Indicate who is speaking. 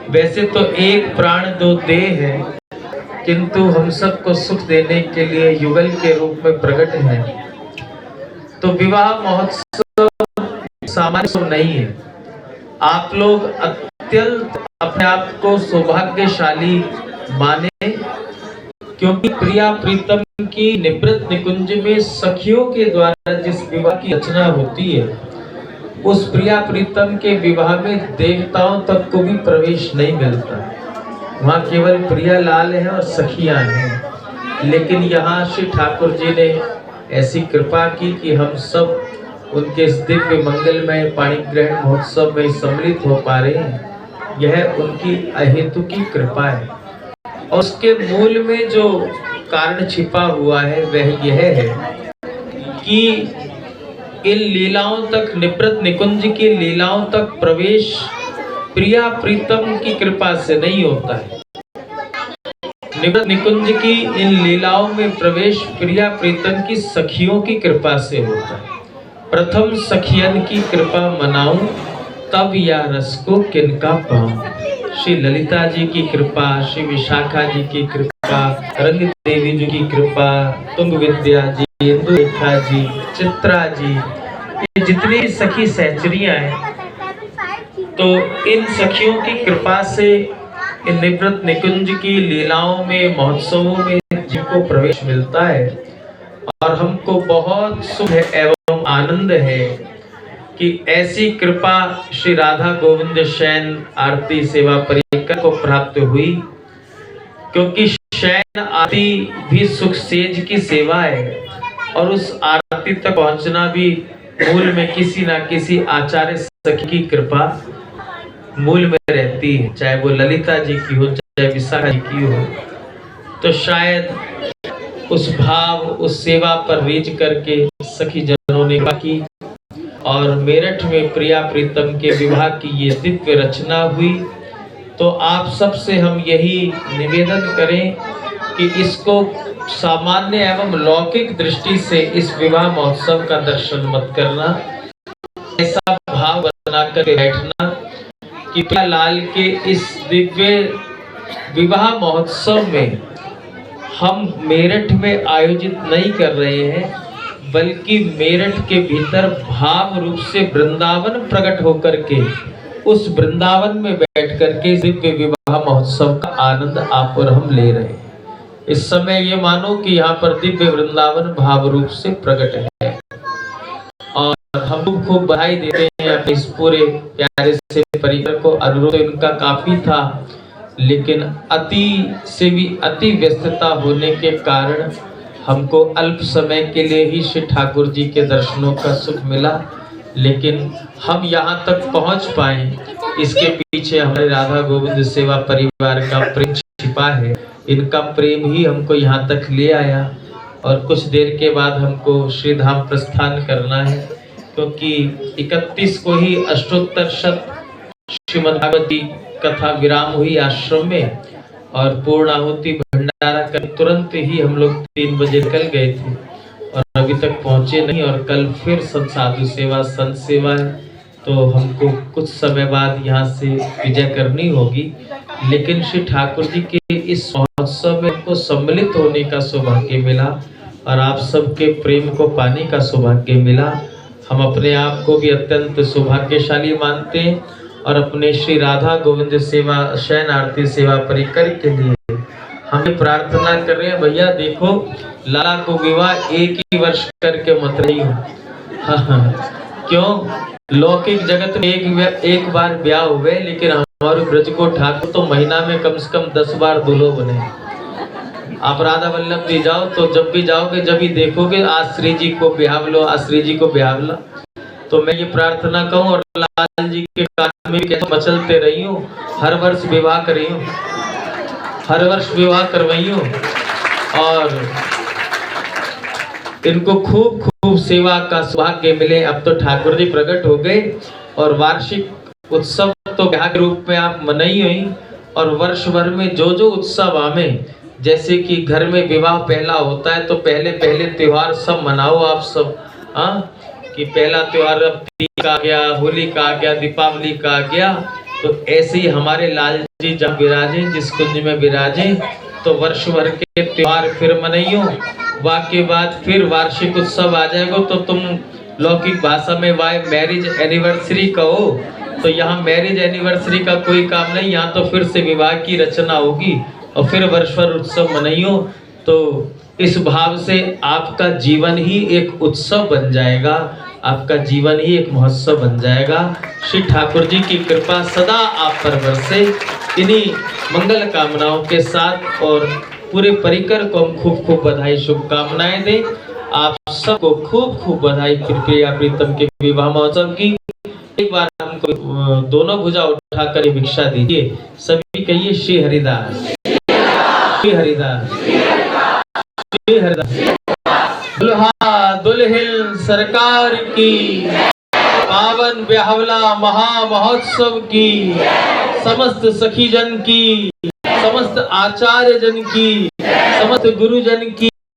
Speaker 1: वैसे तो एक प्राण दो देह है, किंतु हम सबको सुख देने के लिए युगल के रूप में प्रकट है। तो विवाह महोत्सव सामान्य नहीं है। आप लोग अत्यंत अपने आप को सौभाग्यशाली माने, क्योंकि प्रिया प्रीतम की निवृत्त निकुंज में सखियों के द्वारा जिस विवाह की रचना होती है, उस प्रिया प्रीतम के विवाह में देवताओं तक को भी प्रवेश नहीं मिलता। वहाँ केवल प्रिया लाल है और सखियां हैं। लेकिन यहाँ श्री ठाकुर जी ने ऐसी कृपा की कि हम सब उनके इस दिव्य मंगलमय पाणिग्रहण महोत्सव में सम्मिलित हो पा रहे हैं। यह उनकी अहेतु की कृपा है। और उसके मूल में जो कारण छिपा हुआ है वह यह है कि इन लीलाओं तक, निवृत्त निकुंज की लीलाओं तक प्रवेश प्रिया प्रीतम की कृपा से नहीं होता है। निवृत्त निकुंज की इन लीलाओं में प्रवेश प्रिया प्रीतम की सखियों की कृपा से होता है। प्रथम सखियन की कृपा मनाऊं, तब या रस को किनका पाऊं। श्री ललिता जी की कृपा, श्री विशाखा जी की कृपा, रंग देवी जी की कृपा, तुंग विद्या जी, इंदु रेखा जी, चित्रा जी, ये जितनी सखी सहचरियां हैं, तो इन सखियों की कृपा से इन निवृत्त निकुंज की लीलाओं में, महोत्सवों में जिनको प्रवेश मिलता है। और हमको बहुत सुख एवं आनंद है कि ऐसी कृपा श्री राधा गोविंद शयन आरती सेवा परिकर को प्राप्त हुई, क्योंकि शयन आरती भी सुख सेज की सेवा है। और उस आरती तक पहुंचना भी मूल में किसी ना किसी आचार्य सखी की कृपा मूल में रहती है, चाहे वो ललिता जी की हो, चाहे विशाखा जी की हो। तो शायद उस भाव, उस सेवा पर रीझ करके सखी जनों ने की और मेरठ में प्रिया प्रीतम के विवाह की ये दिव्य रचना हुई। तो आप सबसे हम यही निवेदन करें कि इसको सामान्य एवं लौकिक दृष्टि से इस विवाह महोत्सव का दर्शन मत करना। ऐसा भाव बना कर बैठना कि प्रिया लाल के इस दिव्य विवाह महोत्सव में हम मेरठ में आयोजित नहीं कर रहे हैं, बल्कि मेरठ के भीतर भाव रूप से वृंदावन प्रकट होकर के उस वृंदावन में बैठ करके दिव्य विवाह महोत्सव का आनंद आप और हम ले रहे हैं। इस समय ये मानो कि यहाँ पर दिव्य वृंदावन भाव रूप से प्रकट है। और हम खूब बधाई देते हैं अपने इस पूरे प्यारे से परिवार को। अनुरोध इनका काफी था, लेकिन अति से भी अति व्यस्तता होने के कारण हमको अल्प समय के लिए ही श्री ठाकुर जी के दर्शनों का सुख मिला। लेकिन हम यहाँ तक पहुँच पाए, इसके पीछे हमारे राधा गोविंद सेवा परिवार का प्रेम छिपा है। इनका प्रेम ही हमको यहाँ तक ले आया। और कुछ देर के बाद हमको श्री धाम प्रस्थान करना है, क्योंकि 31 को ही अष्टोत्तर शत श्रीमद्भागवती कथा विराम हुई आश्रम में, और पूर्णाहुति भंडारा कर तुरंत ही हम लोग 3 बजे निकल गए थे और अभी तक पहुंचे नहीं। और कल फिर साधु सेवा, संत सेवा है, तो हमको कुछ समय बाद यहाँ से विजय करनी होगी। लेकिन श्री ठाकुर जी के इस महोत्सव में हमको सम्मिलित होने का सौभाग्य मिला और आप सबके प्रेम को पाने का सौभाग्य मिला। हम अपने आप को भी अत्यंत सौभाग्यशाली मानते हैं और अपने श्री राधा गोविंद सेवा शयन आरती सेवा परिकर के लिए हम प्रार्थना कर रहे हैं। भैया देखो, लाला को विवाह एक ही वर्ष करके मत रही हो। क्यों? लौकिक जगत में एक बार ब्याह हुए, लेकिन हमारे ब्रज को ठाकुर तो महीना में कम से कम 10 बार दुल्हो बने। आप राधा वल्लभ जी जाओ तो जब भी जाओगे, जब भी देखोगे आज श्री जी को ब्याह लो, आज श्री जी को ब्याह लो। तो मैं ये प्रार्थना कहूँ और लाल जी के कान में कैसे मचलते रही हूँ, हर वर्ष विवाह करी हूँ, हर वर्ष विवाह करवाई हूँ और इनको खूब खूब सेवा का सौभाग्य मिले। अब तो ठाकुर जी प्रकट हो गए और वार्षिक उत्सव तो ब्याह के रूप में आप मनाई हुई, और वर्ष भर में जो जो उत्सव आवे, जैसे कि घर में विवाह पहला होता है तो पहले पहले त्योहार सब मनाओ आप सब। हाँ, कि पहला त्योहार अब तीज का आ गया, होली का आ गया, दीपावली का आ गया, तो ऐसे ही हमारे लाल जी जब विराजे, जिस कुंज में विराजे, तो वर्ष भर के त्योहार फिर मनाइयो। वाके बाद फिर वार्षिक उत्सव आ जाएगा तो तुम लौकिक भाषा में वाई मैरिज एनिवर्सरी कहो, तो यहाँ मैरिज एनिवर्सरी का कोई काम नहीं, यहाँ तो फिर से विवाह की रचना होगी और फिर वर्ष भर उत्सव मनाइयो। तो इस भाव से आपका जीवन ही एक उत्सव बन जाएगा, आपका जीवन ही एक महोत्सव बन जाएगा। श्री ठाकुर जी की कृपा सदा आप पर बरसे। इन्हीं मंगल कामनाओं के साथ और पूरे परिकर को हम खूब खूब बधाई शुभकामनाएं दें। आप सबको खूब खूब बधाई प्रिया प्रीतम के विवाह महोत्सव की। एक बार हमको दोनों भुजा उठाकर भिक्षा दीजिए। सभी कहिए श्री हरिदास, श्री हरिदास, श्री हरिदास। दुल्हा दुल्हन सरकार की, पावन ब्याहवला महा महोत्सव की, समस्त सखी जन की, समस्त आचार्य जन की, समस्त गुरुजन की